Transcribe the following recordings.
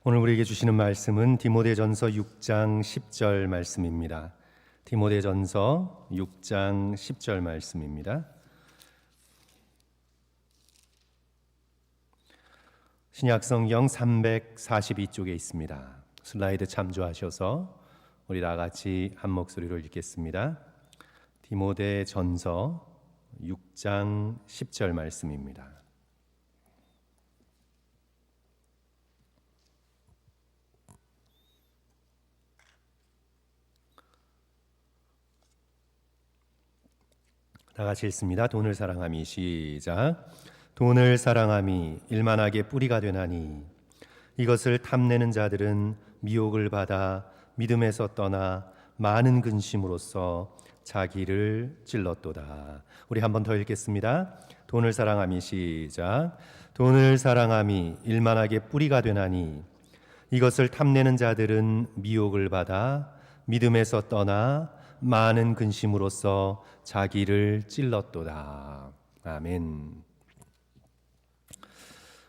오늘 우리에게 주시는 말씀은 디모데전서 6장 10절 말씀입니다. 디모데전서 6장 10절 말씀입니다. 신약성경 342쪽에 있습니다. 슬라이드 참조하셔서 우리 다 같이 한 목소리로 읽겠습니다. 디모데전서 6장 10절 말씀입니다. 다 같이 읽습니다. 돈을 사랑함이 시작. 돈을 사랑함이 일만하게 뿌리가 되나니 이것을 탐내는 자들은 미혹을 받아 믿음에서 떠나 많은 근심으로써 자기를 찔렀도다. 우리 한 번 더 읽겠습니다. 돈을 사랑함이 시작. 돈을 사랑함이 일만하게 뿌리가 되나니 이것을 탐내는 자들은 미혹을 받아 믿음에서 떠나 많은 근심으로써 자기를 찔렀도다. 아멘.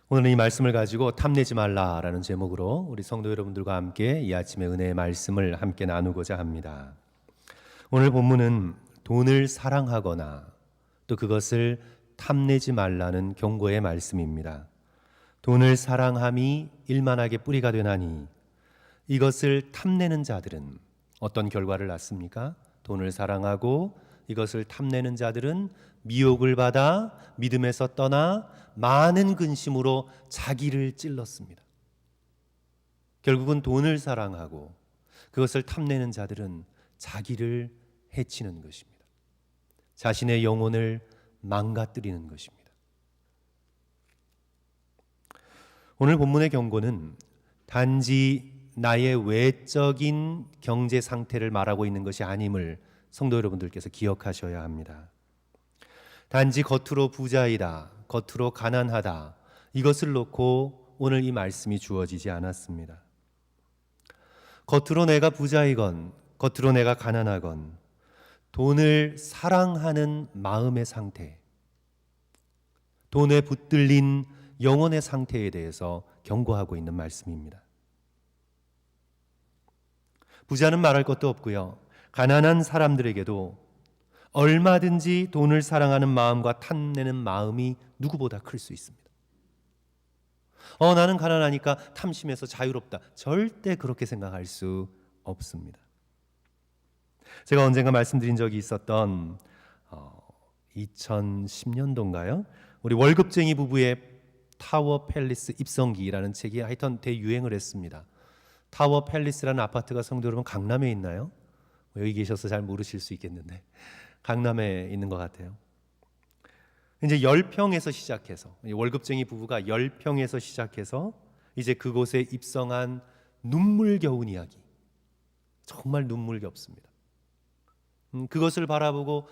오늘 이 말씀을 가지고 탐내지 말라라는 제목으로 우리 성도 여러분들과 함께 이 아침의 은혜의 말씀을 함께 나누고자 합니다. 오늘 본문은 돈을 사랑하거나 또 그것을 탐내지 말라는 경고의 말씀입니다. 돈을 사랑함이 일만하게 뿌리가 되나니 이것을 탐내는 자들은 어떤 결과를 낳습니까? 돈을 사랑하고 이것을 탐내는 자들은 미혹을 받아 믿음에서 떠나 많은 근심으로 자기를 찔렀습니다. 결국은 돈을 사랑하고 그것을 탐내는 자들은 자기를 해치는 것입니다. 자신의 영혼을 망가뜨리는 것입니다. 오늘 본문의 경고는 단지 나의 외적인 경제 상태를 말하고 있는 것이 아님을 성도 여러분들께서 기억하셔야 합니다. 단지 겉으로 부자이다, 겉으로 가난하다 이것을 놓고 오늘 이 말씀이 주어지지 않았습니다. 겉으로 내가 부자이건 겉으로 내가 가난하건 돈을 사랑하는 마음의 상태, 돈에 붙들린 영혼의 상태에 대해서 경고하고 있는 말씀입니다. 부자는 말할 것도 없고요. 가난한 사람들에게도 얼마든지 돈을 사랑하는 마음과 탐내는 마음이 누구보다 클 수 있습니다. 나는 가난하니까 탐심에서 자유롭다. 절대 그렇게 생각할 수 없습니다. 제가 언젠가 말씀드린 적이 있었던 2010년도인가요? 우리 월급쟁이 부부의 타워 팰리스 입성기라는 책이 하여튼 대유행을 했습니다. 타워 팰리스라는 아파트가 성도 여러분 강남에 있나요? 여기 계셔서 잘 모르실 수 있겠는데 강남에 있는 것 같아요. 이제 10평에서 시작해서 월급쟁이 부부가 10평에서 시작해서 이제 그곳에 입성한 눈물겨운 이야기, 정말 눈물겹습니다. 그것을 바라보고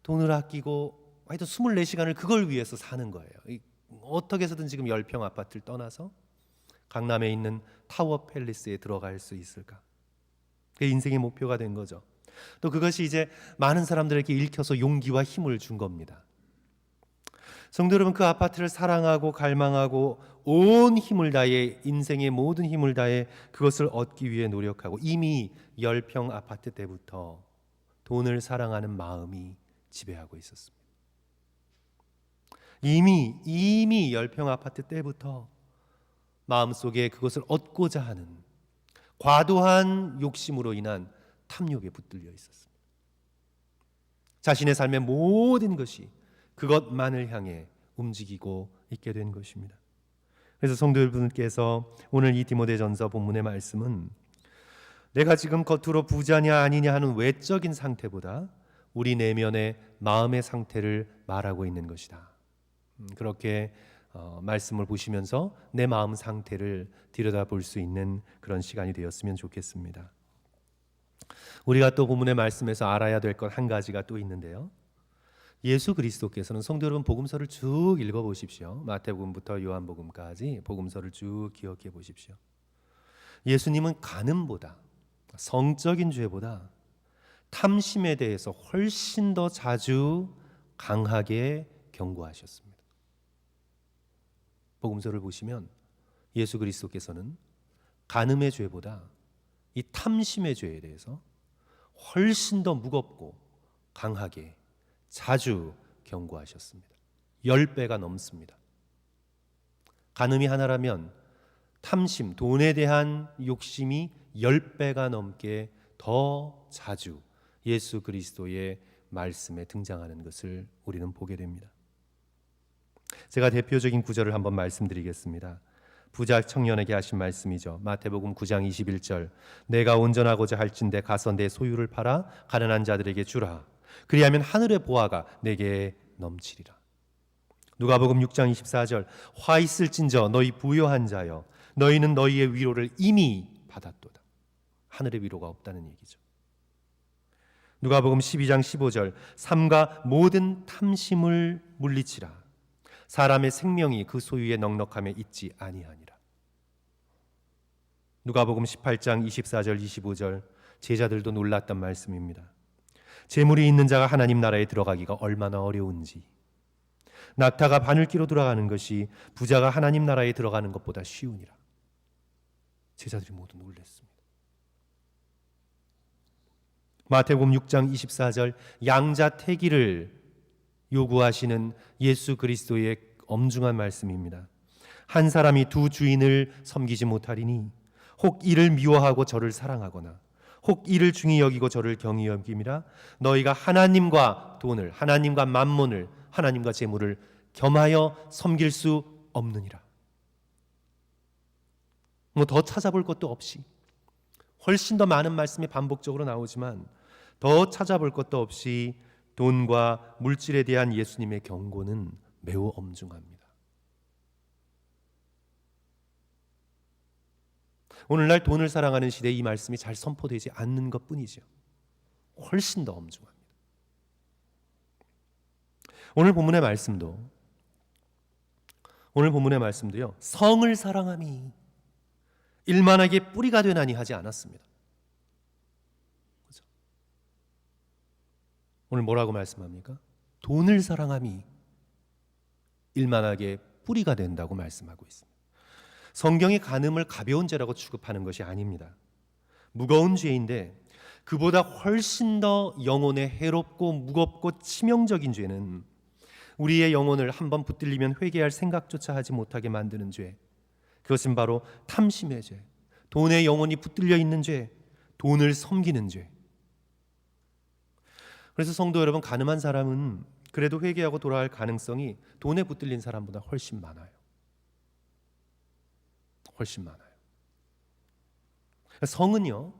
돈을 아끼고 하여튼 24시간을 그걸 위해서 사는 거예요. 어떻게 해서든 지금 10평 아파트를 떠나서 강남에 있는 타워 팰리스에 들어갈 수 있을까? 그게 인생의 목표가 된 거죠. 또 그것이 이제 많은 사람들에게 읽혀서 용기와 힘을 준 겁니다. 성도 여러분, 그 아파트를 사랑하고 갈망하고 온 힘을 다해, 인생의 모든 힘을 다해 그것을 얻기 위해 노력하고 이미 10평 아파트 때부터 돈을 사랑하는 마음이 지배하고 있었습니다. 이미 10평 아파트 때부터 마음속에 그것을 얻고자 하는 과도한 욕심으로 인한 탐욕에 붙들려 있었습니다. 자신의 삶의 모든 것이 그것만을 향해 움직이고 있게 된 것입니다. 그래서 성도 여러분께서 오늘 이 디모데전서 본문의 말씀은 내가 지금 겉으로 부자냐 아니냐 하는 외적인 상태보다 우리 내면의 마음의 상태를 말하고 있는 것이다. 그렇게 말씀을 보시면서 내 마음 상태를 들여다볼 수 있는 그런 시간이 되었으면 좋겠습니다. 우리가 또 본문의 말씀에서 알아야 될 것 한 가지가 또 있는데요. 예수 그리스도께서는 성도 여러분 복음서를 쭉 읽어보십시오. 마태복음부터 요한복음까지 복음서를 쭉 기억해 보십시오. 예수님은 간음보다, 성적인 죄보다 탐심에 대해서 훨씬 더 자주 강하게 경고하셨습니다. 복음서를 보시면 예수 그리스도께서는 간음의 죄보다 이 탐심의 죄에 대해서 훨씬 더 무겁고 강하게 자주 경고하셨습니다. 10배가 넘습니다. 간음이 하나라면 탐심, 돈에 대한 욕심이 10배가 넘게 더 자주 예수 그리스도의 말씀에 등장하는 것을 우리는 보게 됩니다. 제가 대표적인 구절을 한번 말씀드리겠습니다. 부자 청년에게 하신 말씀이죠. 마태복음 9장 21절, 내가 온전하고자 할진대 가서 내 소유를 팔아 가난한 자들에게 주라. 그리하면 하늘의 보화가 내게 넘치리라. 누가복음 6장 24절, 화 있을진저 너희 부요한 자여, 너희는 너희의 위로를 이미 받았도다. 하늘의 위로가 없다는 얘기죠. 누가복음 12장 15절, 삼가 모든 탐심을 물리치라. 사람의 생명이 그 소유의 넉넉함에 있지 아니하니라. 누가복음 18장 24절 25절, 제자들도 놀랐단 말씀입니다. 재물이 있는 자가 하나님 나라에 들어가기가 얼마나 어려운지, 낙타가 바늘기로 돌아가는 것이 부자가 하나님 나라에 들어가는 것보다 쉬우니라. 제자들이 모두 놀랐습니다. 마태복음 6장 24절, 양자태기를 요구하시는 예수 그리스도의 엄중한 말씀입니다. 한 사람이 두 주인을 섬기지 못하리니 혹 이를 미워하고 저를 사랑하거나 혹 이를 중히 여기고 저를 경히 여김이라. 너희가 하나님과 돈을, 하나님과 만몬을, 하나님과 재물을 겸하여 섬길 수 없느니라. 뭐 더 찾아볼 것도 없이, 훨씬 더 많은 말씀이 반복적으로 나오지만 더 찾아볼 것도 없이 돈과 물질에 대한 예수님의 경고는 매우 엄중합니다. 오늘날 돈을 사랑하는 시대에 이 말씀이 잘 선포되지 않는 것뿐이죠. 훨씬 더 엄중합니다. 오늘 본문의 말씀도요, 성을 사랑함이 일만하게 뿌리가 되나니 하지 않았습니다. 그렇죠? 오늘 뭐라고 말씀합니까? 돈을 사랑함이 일만하게 뿌리가 된다고 말씀하고 있습니다. 성경이 간음을 가벼운 죄라고 취급하는 것이 아닙니다. 무거운 죄인데 그보다 훨씬 더 영혼에 해롭고 무겁고 치명적인 죄는 우리의 영혼을 한번 붙들리면 회개할 생각조차 하지 못하게 만드는 죄, 그것은 바로 탐심의 죄, 돈에 영혼이 붙들려 있는 죄, 돈을 섬기는 죄. 그래서 성도 여러분, 가늠한 사람은 그래도 회개하고 돌아갈 가능성이 돈에 붙들린 사람보다 훨씬 많아요. 훨씬 많아요. 성은요,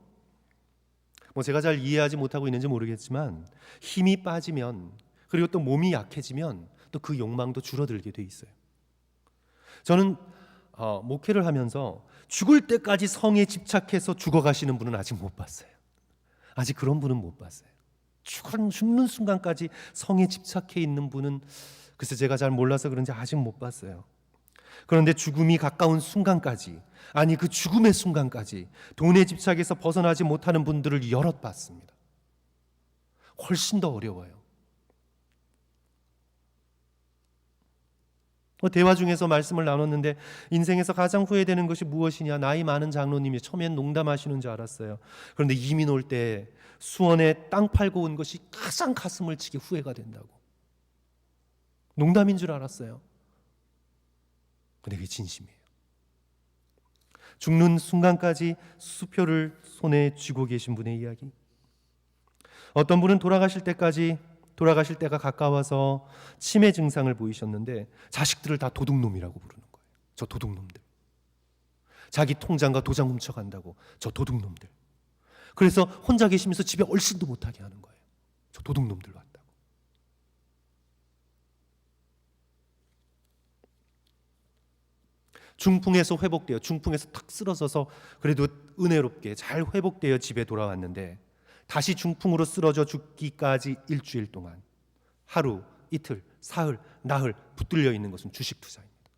뭐 제가 잘 이해하지 못하고 있는지 모르겠지만 힘이 빠지면, 그리고 또 몸이 약해지면 또 그 욕망도 줄어들게 돼 있어요. 저는 목회를 하면서 죽을 때까지 성에 집착해서 죽어가시는 분은 아직 못 봤어요. 아직 그런 분은 못 봤어요. 죽는 순간까지 성에 집착해 있는 분은 글쎄 제가 잘 몰라서 그런지 아직 못 봤어요. 그런데 죽음이 가까운 순간까지, 아니 그 죽음의 순간까지 돈에 집착해서 벗어나지 못하는 분들을 여럿 봤습니다. 훨씬 더 어려워요. 대화 중에서 말씀을 나눴는데 인생에서 가장 후회되는 것이 무엇이냐, 나이 많은 장로님이 처음엔 농담하시는 줄 알았어요. 그런데 이민 올 때 수원에 땅 팔고 온 것이 가장 가슴을 치게 후회가 된다고. 농담인 줄 알았어요. 근데 그게 진심이에요. 죽는 순간까지 수표를 손에 쥐고 계신 분의 이야기. 어떤 분은 돌아가실 때가 가까워서 치매 증상을 보이셨는데 자식들을 다 도둑놈이라고 부르는 거예요. 저 도둑놈들. 자기 통장과 도장 훔쳐간다고, 저 도둑놈들. 그래서 혼자 계시면서 집에 얼씬도 못하게 하는 거예요. 저 도둑놈들 왔다고. 중풍에서 회복되어, 중풍에서 탁 쓰러져서 그래도 은혜롭게 잘 회복되어 집에 돌아왔는데 다시 중풍으로 쓰러져 죽기까지 일주일 동안 하루, 이틀, 사흘, 나흘 붙들려 있는 것은 주식 투자입니다.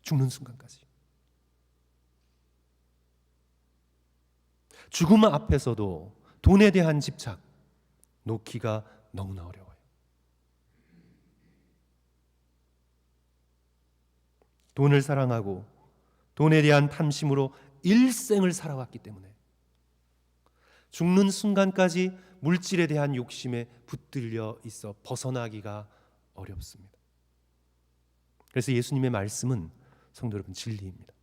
죽는 순간까지. 죽음 앞에서도 돈에 대한 집착 놓기가 너무나 어려워요. 돈을 사랑하고 돈에 대한 탐심으로 일생을 살아왔기 때문에 죽는 순간까지 물질에 대한 욕심에 붙들려 있어 벗어나기가 어렵습니다. 그래서 예수님의 말씀은 성도 여러분 진리입니다.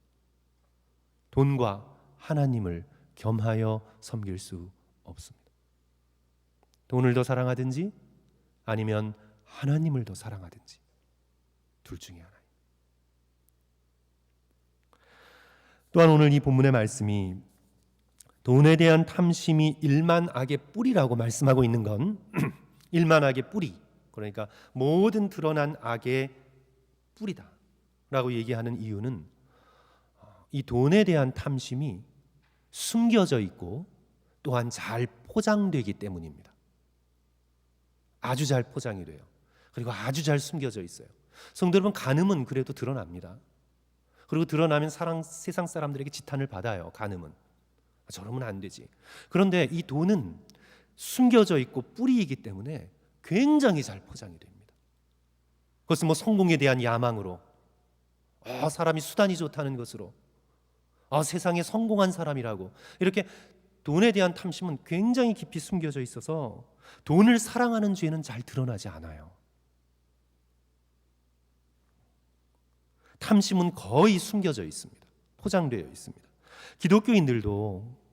돈과 하나님을 겸하여 섬길 수 없습니다. 돈을 더 사랑하든지 아니면 하나님을 더 사랑하든지 둘 중에 하나입니다. 또한 오늘 이 본문의 말씀이 돈에 대한 탐심이 일만 악의 뿌리라고 말씀하고 있는 건 일만 악의 뿌리, 그러니까 모든 드러난 악의 뿌리다 라고 얘기하는 이유는 이 돈에 대한 탐심이 숨겨져 있고 또한 잘 포장되기 때문입니다. 아주 잘 포장이 돼요. 그리고 아주 잘 숨겨져 있어요. 성도 여러분, 간음은 그래도 드러납니다. 그리고 드러나면 세상 사람들에게 지탄을 받아요. 간음은. 저러면 안 되지. 그런데 이 돈은 숨겨져 있고 뿌리이기 때문에 굉장히 잘 포장이 됩니다. 그것은 뭐 성공에 대한 야망으로, 사람이 수단이 좋다는 것으로, 세상에 성공한 사람이라고, 이렇게 돈에 대한 탐심은 굉장히 깊이 숨겨져 있어서 돈을 사랑하는 죄는 잘 드러나지 않아요. 탐심은 거의 숨겨져 있습니다. 포장되어 있습니다. 기독교인들도,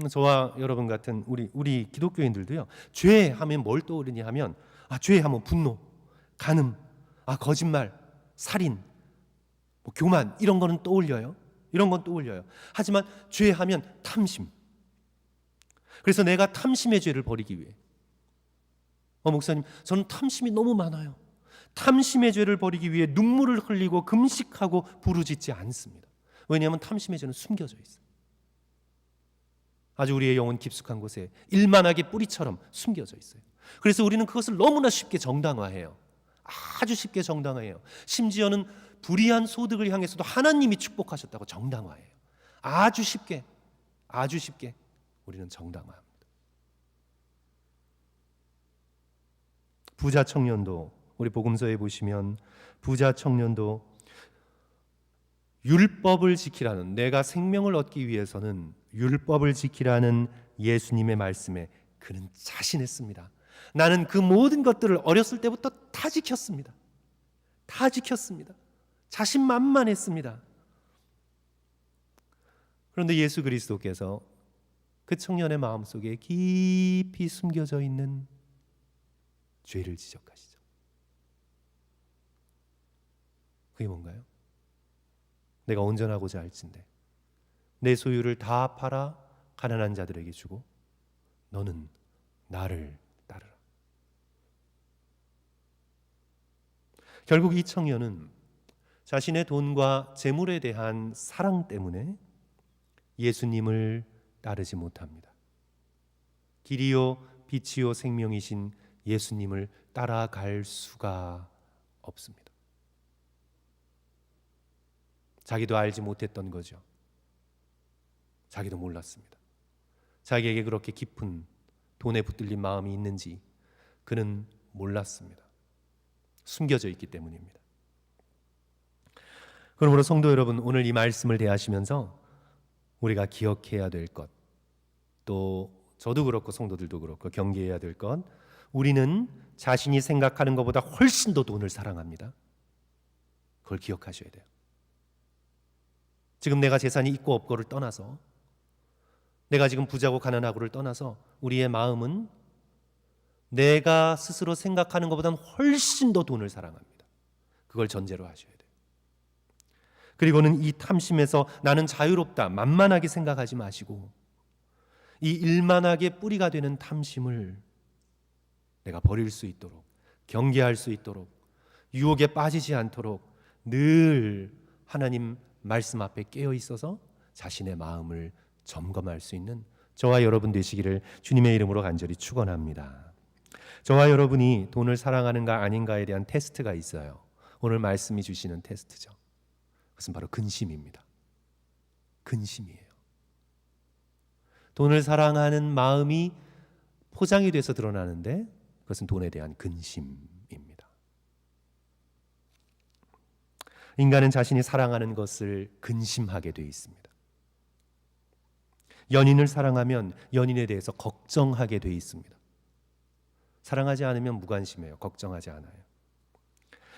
저와 여러분 같은 우리 기독교인들도요, 죄 하면 뭘 떠오르냐 하면 죄 하면 분노, 간음, 거짓말, 살인, 교만, 이런 거는 떠올려요. 이런 건 떠올려요. 하지만 죄 하면 탐심. 그래서 내가 탐심의 죄를 버리기 위해, 목사님, 저는 탐심이 너무 많아요. 탐심의 죄를 버리기 위해 눈물을 흘리고 금식하고 부르짖지 않습니다. 왜냐하면 탐심의 죄는 숨겨져 있어요. 아주 우리의 영혼 깊숙한 곳에 일만하게 뿌리처럼 숨겨져 있어요. 그래서 우리는 그것을 너무나 쉽게 정당화해요. 아주 쉽게 정당화해요. 심지어는 불의한 소득을 향해서도 하나님이 축복하셨다고 정당화해요. 아주 쉽게 우리는 정당화합니다. 부자 청년도, 우리 복음서에 보시면 부자 청년도 율법을 지키라는, 내가 생명을 얻기 위해서는 율법을 지키라는 예수님의 말씀에 그는 자신했습니다. 나는 그 모든 것들을 어렸을 때부터 다 지켰습니다. 다 지켰습니다. 자신만만했습니다. 그런데 예수 그리스도께서 그 청년의 마음속에 깊이 숨겨져 있는 죄를 지적하시죠. 그게 뭔가요? 내가 온전하고자 할진대 내 소유를 다 팔아 가난한 자들에게 주고 너는 나를 따르라. 결국 이 청년은 자신의 돈과 재물에 대한 사랑 때문에 예수님을 따르지 못합니다. 길이요 빛이요 생명이신 예수님을 따라갈 수가 없습니다. 자기도 알지 못했던 거죠. 자기도 몰랐습니다. 자기에게 그렇게 깊은 돈에 붙들린 마음이 있는지 그는 몰랐습니다. 숨겨져 있기 때문입니다. 그러므로 성도 여러분, 오늘 이 말씀을 대하시면서 우리가 기억해야 될 것, 또 저도 그렇고 성도들도 그렇고 경계해야 될 것, 우리는 자신이 생각하는 것보다 훨씬 더 돈을 사랑합니다. 그걸 기억하셔야 돼요. 지금 내가 재산이 있고 없고를 떠나서, 내가 지금 부자고 가난하고를 떠나서 우리의 마음은 내가 스스로 생각하는 것보다는 훨씬 더 돈을 사랑합니다. 그걸 전제로 하셔야 돼요. 그리고는 이 탐심에서 나는 자유롭다, 만만하게 생각하지 마시고 이 일만하게 뿌리가 되는 탐심을 내가 버릴 수 있도록, 경계할 수 있도록, 유혹에 빠지지 않도록 늘 하나님 말씀 앞에 깨어 있어서 자신의 마음을 점검할 수 있는 저와 여러분 되시기를 주님의 이름으로 간절히 축원합니다. 저와 여러분이 돈을 사랑하는가 아닌가에 대한 테스트가 있어요. 오늘 말씀이 주시는 테스트죠. 그것은 바로 근심입니다. 근심이에요. 돈을 사랑하는 마음이 포장이 돼서 드러나는데 그것은 돈에 대한 근심입니다. 인간은 자신이 사랑하는 것을 근심하게 돼 있습니다. 연인을 사랑하면 연인에 대해서 걱정하게 돼 있습니다. 사랑하지 않으면 무관심해요. 걱정하지 않아요.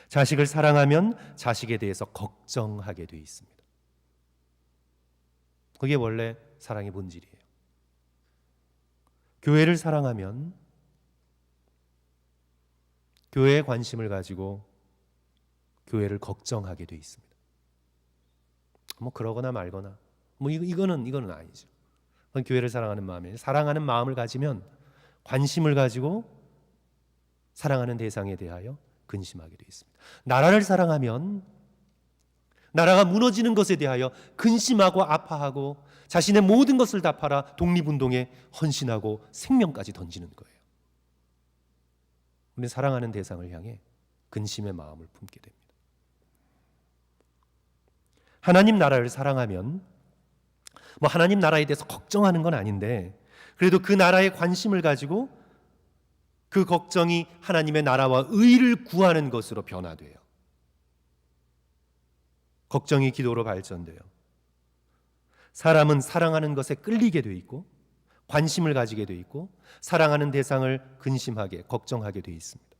자식을 사랑하면 자식에 대해서 걱정하게 돼 있습니다. 그게 원래 사랑의 본질이에요. 교회를 사랑하면 교회에 관심을 가지고 교회를 걱정하게 돼 있습니다. 뭐 그러거나 말거나 이거는 아니죠. 그건 교회를 사랑하는 마음이에요. 사랑하는 마음을 가지면 관심을 가지고 사랑하는 대상에 대하여 근심하게 돼 있습니다. 나라를 사랑하면 나라가 무너지는 것에 대하여 근심하고 아파하고 자신의 모든 것을 다 팔아 독립운동에 헌신하고 생명까지 던지는 거예요. 우리는 사랑하는 대상을 향해 근심의 마음을 품게 됩니다. 하나님 나라를 사랑하면 하나님 나라에 대해서 걱정하는 건 아닌데 그래도 그 나라에 관심을 가지고 그 걱정이 하나님의 나라와 의를 구하는 것으로 변화돼요. 걱정이 기도로 발전돼요. 사람은 사랑하는 것에 끌리게 돼 있고 관심을 가지게 돼 있고 사랑하는 대상을 근심하게 걱정하게 돼 있습니다.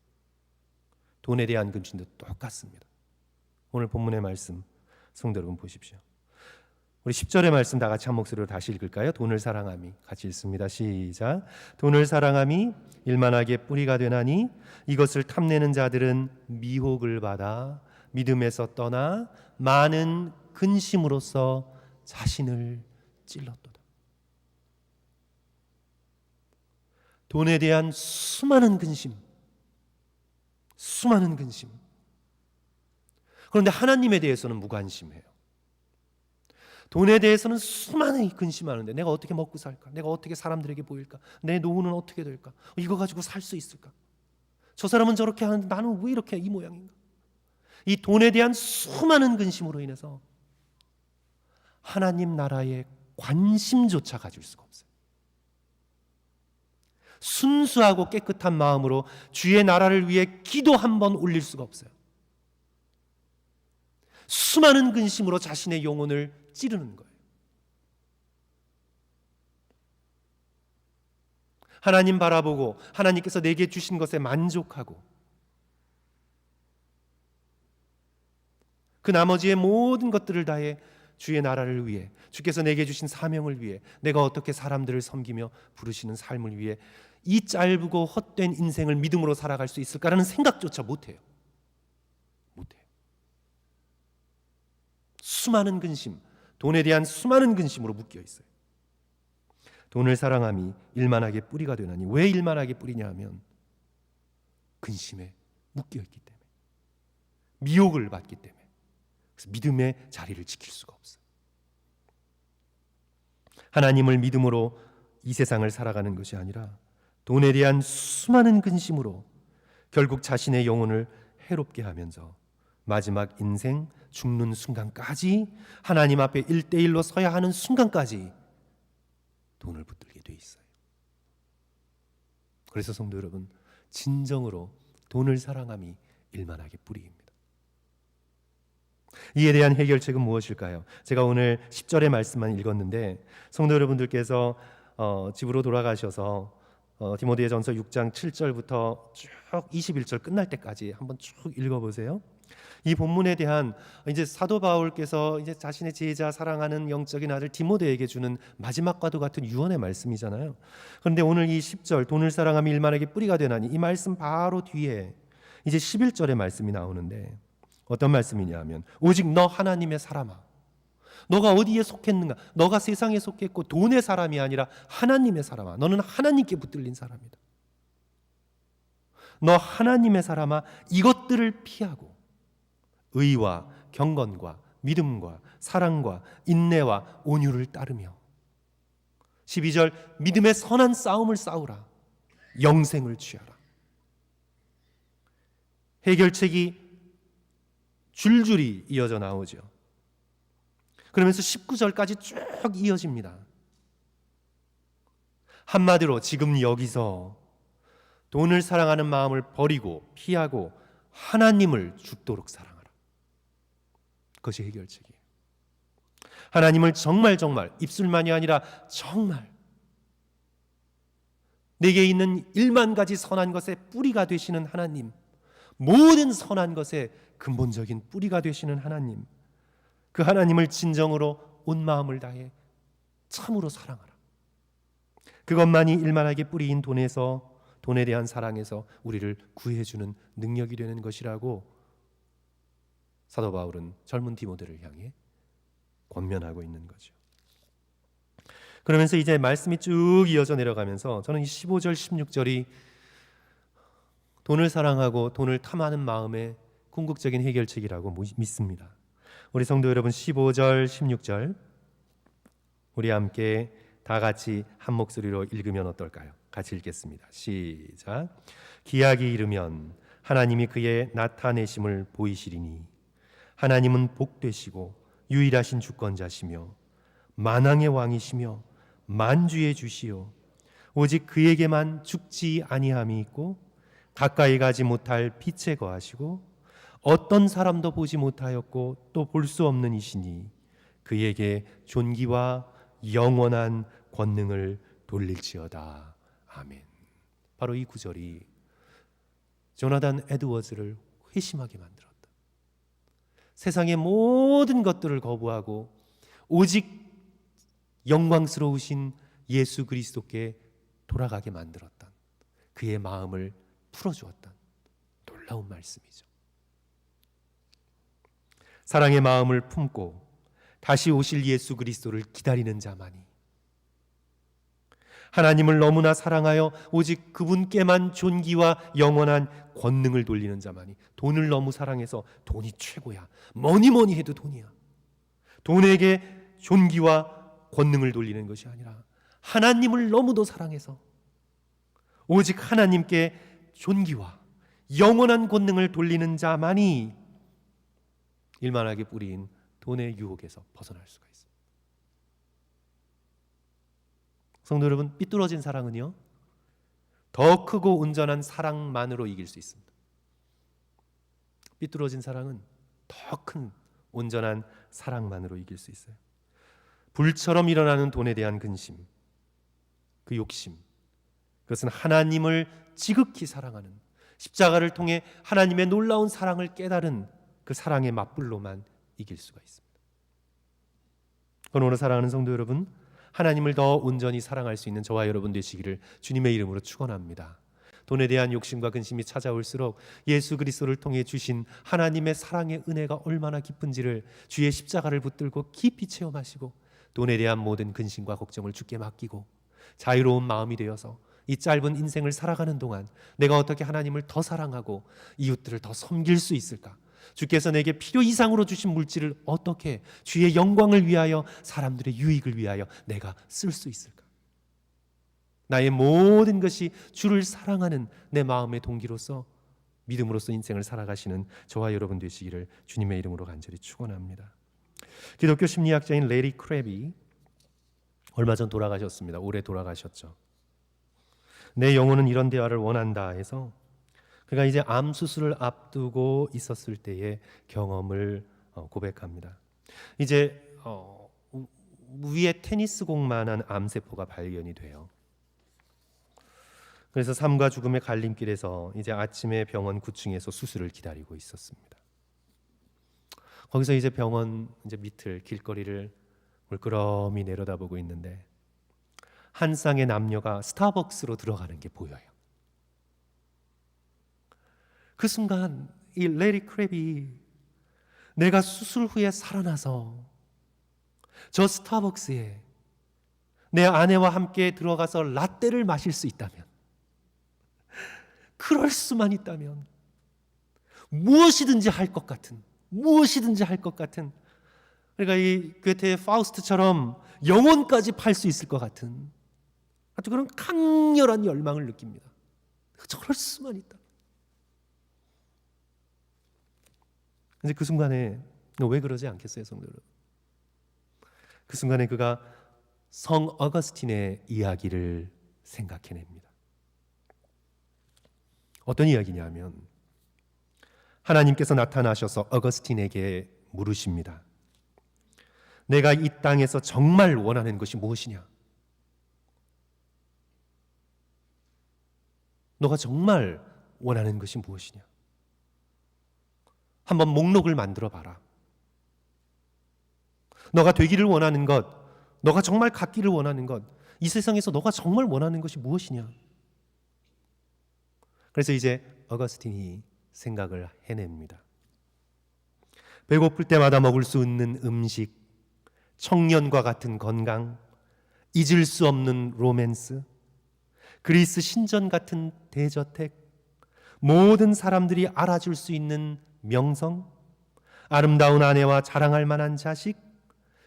돈에 대한 근심도 똑같습니다. 오늘 본문의 말씀 성도 여러분 보십시오. 우리 10절의 말씀 다 같이 한 목소리로 다시 읽을까요? 돈을 사랑함이 같이 읽습니다. 시작. 돈을 사랑함이 일만하게 뿌리가 되나니 이것을 탐내는 자들은 미혹을 받아 믿음에서 떠나 많은 근심으로써 자신을 찔렀도다. 돈에 대한 수많은 근심. 그런데 하나님에 대해서는 무관심해요. 돈에 대해서는 수많이 근심하는데 내가 어떻게 먹고 살까? 내가 어떻게 사람들에게 보일까? 내 노후는 어떻게 될까? 이거 가지고 살 수 있을까? 저 사람은 저렇게 하는데 나는 왜 이렇게 이 모양인가? 이 돈에 대한 수많은 근심으로 인해서 하나님 나라에 관심조차 가질 수가 없어요. 순수하고 깨끗한 마음으로 주의 나라를 위해 기도 한 번 올릴 수가 없어요. 수많은 근심으로 자신의 영혼을 찌르는 거예요. 하나님 바라보고 하나님께서 내게 주신 것에 만족하고 그 나머지의 모든 것들을 다해 주의 나라를 위해 주께서 내게 주신 사명을 위해 내가 어떻게 사람들을 섬기며 부르시는 삶을 위해 이 짧고 헛된 인생을 믿음으로 살아갈 수 있을까라는 생각조차 못해요. 수많은 근심, 돈에 대한 수많은 근심으로 묶여 있어요. 돈을 사랑함이 일만하게 뿌리가 되나니 왜 일만하게 뿌리냐 하면 근심에 묶여 있기 때문에 미혹을 받기 때문에 그래서 믿음의 자리를 지킬 수가 없어요. 하나님을 믿음으로 이 세상을 살아가는 것이 아니라 돈에 대한 수많은 근심으로 결국 자신의 영혼을 해롭게 하면서 마지막 인생 죽는 순간까지 하나님 앞에 1대1로 서야 하는 순간까지 돈을 붙들게 돼 있어요. 그래서 성도 여러분, 진정으로 돈을 사랑함이 일만하게 뿌리입니다. 이에 대한 해결책은 무엇일까요? 제가 오늘 10절의 말씀만 읽었는데 성도 여러분들께서 집으로 돌아가셔서 디모데전서 6장 7절부터 쭉 21절 끝날 때까지 한번 쭉 읽어보세요. 이 본문에 대한 이제 사도 바울께서 이제 자신의 제자 사랑하는 영적인 아들 디모데에게 주는 마지막과도 같은 유언의 말씀이잖아요. 그런데 오늘 이 10절 돈을 사랑함이 일만하게 뿌리가 되나니 이 말씀 바로 뒤에 이제 11절의 말씀이 나오는데 어떤 말씀이냐 하면 오직 너 하나님의 사람아 너가 어디에 속했는가? 너가 세상에 속했고 돈의 사람이 아니라 하나님의 사람아 너는 하나님께 붙들린 사람이다. 너 하나님의 사람아 이것들을 피하고 의와 경건과 믿음과 사랑과 인내와 온유를 따르며 12절 믿음의 선한 싸움을 싸우라 영생을 취하라. 해결책이 줄줄이 이어져 나오죠. 그러면서 19절까지 쭉 이어집니다. 한마디로 지금 여기서 돈을 사랑하는 마음을 버리고 피하고 하나님을 죽도록 사랑하라. 그것이 해결책이에요. 하나님을 정말 입술만이 아니라 정말 내게 있는 1만 가지 선한 것의 뿌리가 되시는 하나님, 모든 선한 것의 근본적인 뿌리가 되시는 하나님, 그 하나님을 진정으로 온 마음을 다해 참으로 사랑하라. 그것만이 일만하게 뿌리인 돈에 대한 사랑에서 우리를 구해주는 능력이 되는 것이라고 사도 바울은 젊은 디모데를 향해 권면하고 있는 거죠. 그러면서 이제 말씀이 쭉 이어져 내려가면서 저는 이 15절 16절이 돈을 사랑하고 돈을 탐하는 마음의 궁극적인 해결책이라고 믿습니다. 우리 성도 여러분, 15절 16절 우리 함께 다 같이 한 목소리로 읽으면 어떨까요? 같이 읽겠습니다. 시작. 기약이 이르면 하나님이 그의 나타내심을 보이시리니 하나님은 복되시고 유일하신 주권자시며 만왕의 왕이시며 만주의 주시요 오직 그에게만 죽지 아니함이 있고 가까이 가지 못할 빛에 거하시고 어떤 사람도 보지 못하였고 또 볼 수 없는 이시니 그에게 존귀와 영원한 권능을 돌릴지어다. 아멘. 바로 이 구절이 조나단 에드워즈를 회심하게 만들었다. 세상의 모든 것들을 거부하고 오직 영광스러우신 예수 그리스도께 돌아가게 만들었던, 그의 마음을 풀어주었던 놀라운 말씀이죠. 사랑의 마음을 품고 다시 오실 예수 그리스도를 기다리는 자만이, 하나님을 너무나 사랑하여 오직 그분께만 존귀와 영원한 권능을 돌리는 자만이, 돈을 너무 사랑해서 돈이 최고야, 뭐니 해도 돈이야, 돈에게 존귀와 권능을 돌리는 것이 아니라 하나님을 너무도 사랑해서 오직 하나님께 존귀와 영원한 권능을 돌리는 자만이 일만하게 뿌린 돈의 유혹에서 벗어날 수가 있습니다. 성도 여러분, 삐뚤어진 사랑은요, 더 크고 온전한 사랑만으로 이길 수 있습니다. 삐뚤어진 사랑은 더 큰 온전한 사랑만으로 이길 수 있어요. 불처럼 일어나는 돈에 대한 근심, 그 욕심, 그것은 하나님을 지극히 사랑하는, 십자가를 통해 하나님의 놀라운 사랑을 깨달은 그 사랑의 맞불로만 이길 수가 있습니다. 오늘 사랑하는 성도 여러분, 하나님을 더 온전히 사랑할 수 있는 저와 여러분 되시기를 주님의 이름으로 축원합니다. 돈에 대한 욕심과 근심이 찾아올수록 예수 그리스도를 통해 주신 하나님의 사랑의 은혜가 얼마나 깊은지를 주의 십자가를 붙들고 깊이 체험하시고, 돈에 대한 모든 근심과 걱정을 주께 맡기고 자유로운 마음이 되어서 이 짧은 인생을 살아가는 동안 내가 어떻게 하나님을 더 사랑하고 이웃들을 더 섬길 수 있을까? 주께서 내게 필요 이상으로 주신 물질을 어떻게 주의 영광을 위하여, 사람들의 유익을 위하여 내가 쓸 수 있을까? 나의 모든 것이 주를 사랑하는 내 마음의 동기로서 믿음으로써 인생을 살아가시는 저와 여러분 되시기를 주님의 이름으로 간절히 축원합니다. 기독교 심리학자인 레리 크랩이 얼마 전 돌아가셨습니다. 올해 돌아가셨죠. 내 영혼은 이런 대화를 원한다 해서 그가 이제 암 수술을 앞두고 있었을 때의 경험을 고백합니다. 이제 위에 테니스 공만한 암세포가 발견이 돼요. 그래서 삶과 죽음의 갈림길에서 이제 아침에 병원 9층에서 수술을 기다리고 있었습니다. 거기서 이제 병원 이제 밑을 길거리를 물끄러미 내려다보고 있는데 한 쌍의 남녀가 스타벅스로 들어가는 게 보여요. 그 순간 이 레리 크랩이 내가 수술 후에 살아나서 저 스타벅스에 내 아내와 함께 들어가서 라떼를 마실 수 있다면, 그럴 수만 있다면 무엇이든지 할 것 같은, 그러니까 이 괴테의 파우스트처럼 영혼까지 팔 수 있을 것 같은 아주 그런 강렬한 열망을 느낍니다. 저럴 수만 있다. 근데 그 순간에 왜 그러지 않겠어요, 성도들? 그 순간에 그가 성 어거스틴의 이야기를 생각해냅니다. 어떤 이야기냐면 하나님께서 나타나셔서 어거스틴에게 물으십니다. 내가 이 땅에서 정말 원하는 것이 무엇이냐? 너가 정말 원하는 것이 무엇이냐? 한번 목록을 만들어 봐라. 너가 되기를 원하는 것, 너가 정말 갖기를 원하는 것, 이 세상에서 너가 정말 원하는 것이 무엇이냐? 그래서 이제 어거스틴이 생각을 해냅니다. 배고플 때마다 먹을 수 있는 음식, 청년과 같은 건강, 잊을 수 없는 로맨스, 그리스 신전 같은 대저택, 모든 사람들이 알아줄 수 있는 명성, 아름다운 아내와 자랑할 만한 자식,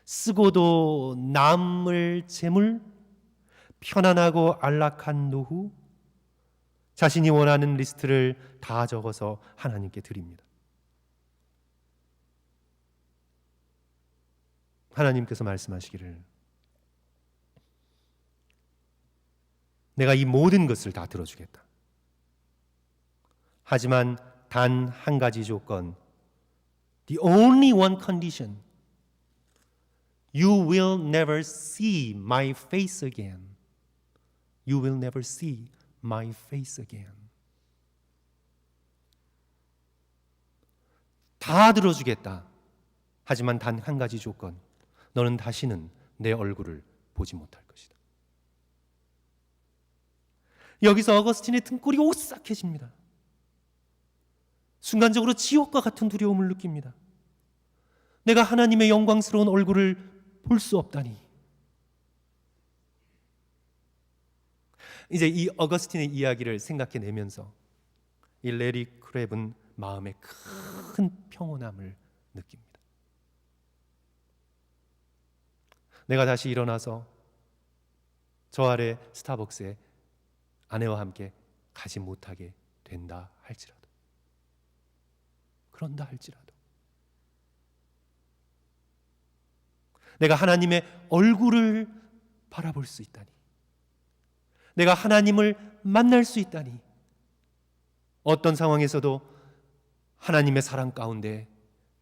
쓰고도 남을 재물, 편안하고 안락한 노후, 자신이 원하는 리스트를 다 적어서 하나님께 드립니다. 하나님께서 말씀하시기를 내가 이 모든 것을 다 들어주겠다. 하지만 단 한 가지 조건, the only one condition, you will never see my face again. You will never see my face again. 다 들어주겠다. 하지만 단 한 가지 조건, 너는 다시는 내 얼굴을 보지 못할 것이다. 여기서 어거스틴의 등골이 오싹해집니다. 순간적으로 지옥과 같은 두려움을 느낍니다. 내가 하나님의 영광스러운 얼굴을 볼 수 없다니. 이제 이 어거스틴의 이야기를 생각해내면서 이 레리 크랩은 마음에 큰 평온함을 느낍니다. 내가 다시 일어나서 저 아래 스타벅스에 아내와 함께 가지 못하게 된다 할지라도, 그런다 할지라도 내가 하나님의 얼굴을 바라볼 수 있다니, 내가 하나님을 만날 수 있다니, 어떤 상황에서도 하나님의 사랑 가운데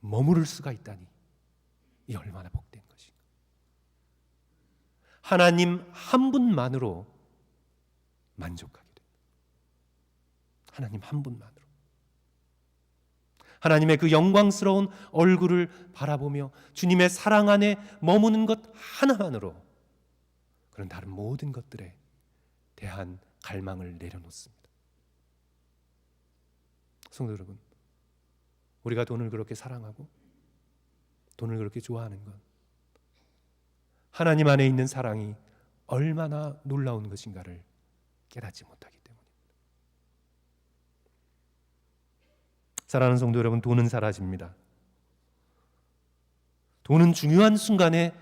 머무를 수가 있다니, 이 얼마나 복된 것인가. 하나님 한 분만으로 만족하게 됩니다. 하나님 한 분만으로. 하나님의 그 영광스러운 얼굴을 바라보며 주님의 사랑 안에 머무는 것 하나만으로 그런 다른 모든 것들에 대한 갈망을 내려놓습니다. 성도 여러분, 우리가 돈을 그렇게 사랑하고 돈을 그렇게 좋아하는 건 하나님 안에 있는 사랑이 얼마나 놀라운 것인가를 깨닫지 못하기 때문입니다. 사랑하는 성도 여러분, 돈은 사라집니다. 돈은 중요한 순간에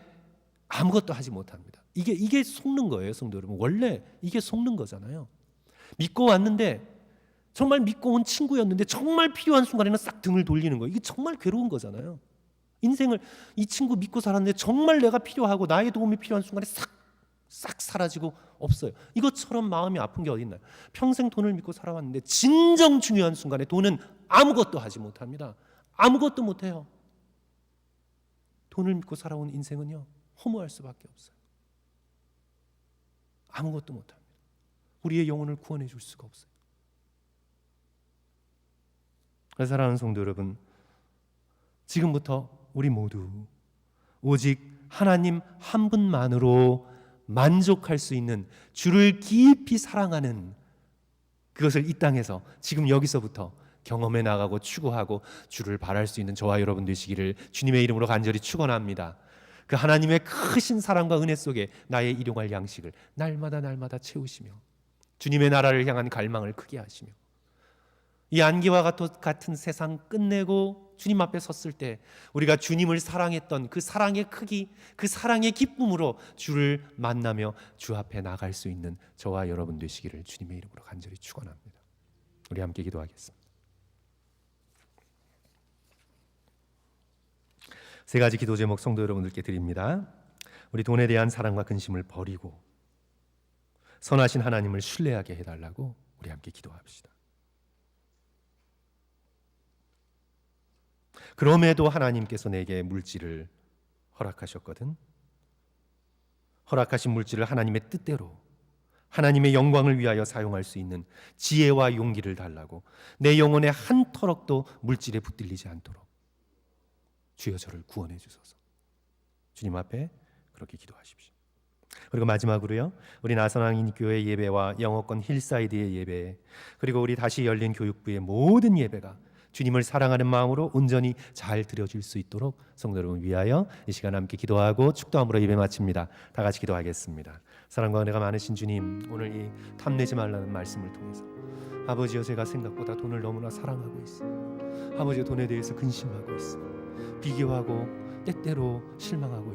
아무것도 하지 못합니다. 이게 속는 거예요, 성도 여러분. 원래 이게 속는 거잖아요. 믿고 왔는데, 정말 믿고 온 친구였는데 정말 필요한 순간에는 싹 등을 돌리는 거예요. 이게 정말 괴로운 거잖아요. 인생을 이 친구 믿고 살았는데 정말 내가 필요하고 나의 도움이 필요한 순간에 싹 사라지고 없어요. 이것처럼 마음이 아픈 게 어디 있나요? 평생 돈을 믿고 살아왔는데 진정 중요한 순간에 돈은 아무것도 하지 못합니다. 아무것도 못해요. 돈을 믿고 살아온 인생은요, 허무할 수밖에 없어요. 아무것도 못합니다. 우리의 영혼을 구원해 줄 수가 없어요. 그래서 사랑하는 성도 여러분, 지금부터 우리 모두 오직 하나님 한 분만으로 만족할 수 있는 주를 깊이 사랑하는 그것을 이 땅에서 지금 여기서부터 경험해 나가고 추구하고 주를 바랄 수 있는 저와 여러분 되시기를 주님의 이름으로 간절히 축원합니다. 그 하나님의 크신 사랑과 은혜 속에 나의 일용할 양식을 날마다 채우시며 주님의 나라를 향한 갈망을 크게 하시며 이 안개와 같은 세상 끝내고 주님 앞에 섰을 때 우리가 주님을 사랑했던 그 사랑의 크기, 그 사랑의 기쁨으로 주를 만나며 주 앞에 나갈 수 있는 저와 여러분 되시기를 주님의 이름으로 간절히 축원합니다. 우리 함께 기도하겠습니다. 세 가지 기도 제목 성도 여러분들께 드립니다. 우리 돈에 대한 사랑과 근심을 버리고 선하신 하나님을 신뢰하게 해달라고 우리 함께 기도합시다. 그럼에도 하나님께서 내게 물질을 허락하셨거든. 허락하신 물질을 하나님의 뜻대로 하나님의 영광을 위하여 사용할 수 있는 지혜와 용기를 달라고, 내 영혼의 한 터럭도 물질에 붙들리지 않도록 주여 저를 구원해 주소서. 주님 앞에 그렇게 기도하십시오. 그리고 마지막으로요, 우리 나선왕인교회 예배와 영어권 힐사이드의 예배, 그리고 우리 다시 열린 교육부의 모든 예배가 주님을 사랑하는 마음으로 온전히 잘 드려질 수 있도록 성도 여러분 위하여 이 시간 함께 기도하고 축도함으로 예배 마칩니다. 다 같이 기도하겠습니다. 사랑과 은혜가 많으신 주님, 오늘 이 탐내지 말라는 말씀을 통해서 아버지여, 제가 생각보다 돈을 너무나 사랑하고 있습니다. 아버지여, 돈에 대해서 근심하고 있습니다. 비교하고 때때로 실망하고 있습니다.